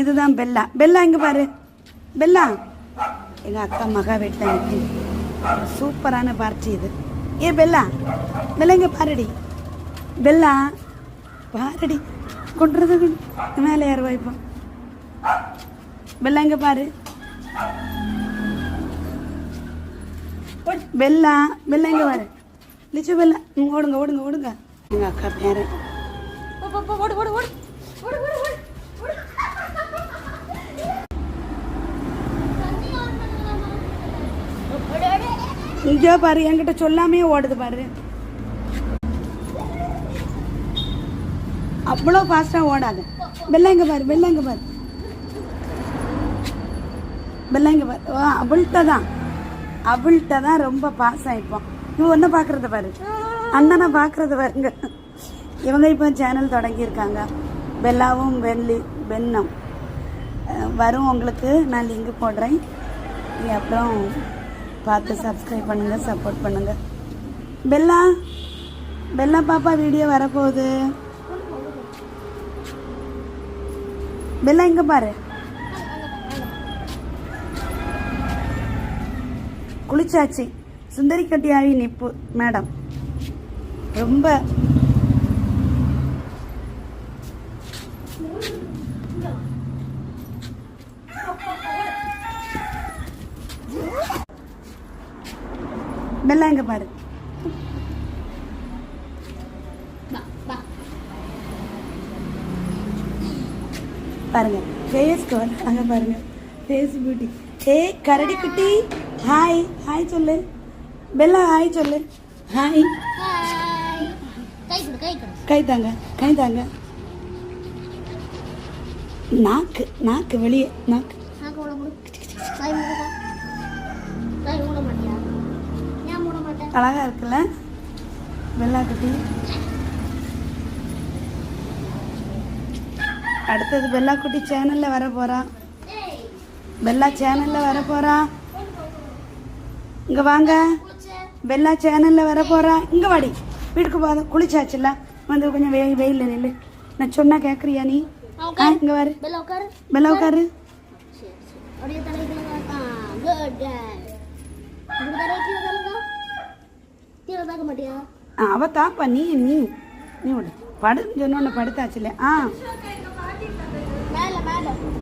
இதுதான் Bella. Bella இங்கே பாரு. பெல்லா எங்கள் அக்கா மகா வீட்டில் நிற்கி சூப்பரான பார்ட்டி இது. ஏ பெல்லா, பெல்லா இங்கே பாருடி. பெல்லா பாருடி, கொண்டுறது மேலே ஏறுவா. இப்போ பெல்லா இங்கே பாரு. பெல்லா, பெல்லா இங்கே பாரு. லிச்சு பெல்லா, ஓடுங்க ஓடுங்க ஓடுங்க. எங்கள் அக்கா பேரன் இங்கே பாரு, என்கிட்ட சொல்லாமே ஓடுது பாரு. அவ்வளோ ஃபாஸ்ட்டாக ஓடாது. பெல்லா இங்கே பாரு, பெல்லா இங்கே பாரு, பெல்லா இங்கே பாரு. அவள்கிட்ட தான் ரொம்ப பாஸ் ஆகிப்போம். இவன் ஒன்றை பார்க்குறத பாரு, அண்ணனை பார்க்குறது பாருங்க. இவங்க இப்போ சேனல் தொடங்கியிருக்காங்க, பெல்லாவும் பென்னும் வரும். உங்களுக்கு நான் லிங்க் போடுறேன், நீங்கள் அப்புறம் பார்த்து சப்ஸ்கிரைப் பண்ணுங்கள், சப்போர்ட் பண்ணுங்கள். பெல்லா, பெல்லா பாப்பா வீடியோ வரப்போகுது. பெல்லா இங்கே பாரு. குளிச்சாச்சு. சுந்தரி கட்டியாவி நிப்பு மேடம் ரொம்ப பெல்லா இங்க பாரு. பாருங்க ஃபேஸ்க்கு வந்து அங்க பாருங்க, ஃபேஸ் பியூட்டி. ஏ கரடி குட்டி, ஹாய் ஹாய் சொல்லு. பெல்லா ஹாய் சொல்லு. ஹாய், கை தாங்க, கை தாங்க. நாக்கு நாக்கு வெளியே, நாக்கு அழகா இருக்குல்ல பெல்லா குட்டி. அடுத்தது பெல்லா குட்டி சேனல்ல வர போறா. பெல்லா சேனல்ல வர போறா. இங்க வாங்க, பெல்லா சேனல்ல வர போறா. இங்க வாடி, வீட்டுக்கு போத. குளிச்சாச்சுல, வந்து கொஞ்சம் வெயில்ல நில்லு. நான் சொன்னா கேக்குறியா நீ? இங்க வரு பெல்லா, உட்காரு. அவ தாப்பா, நீ நீ நீ விடு. படுன்னு சொன்ன படுத்தாச்சுல.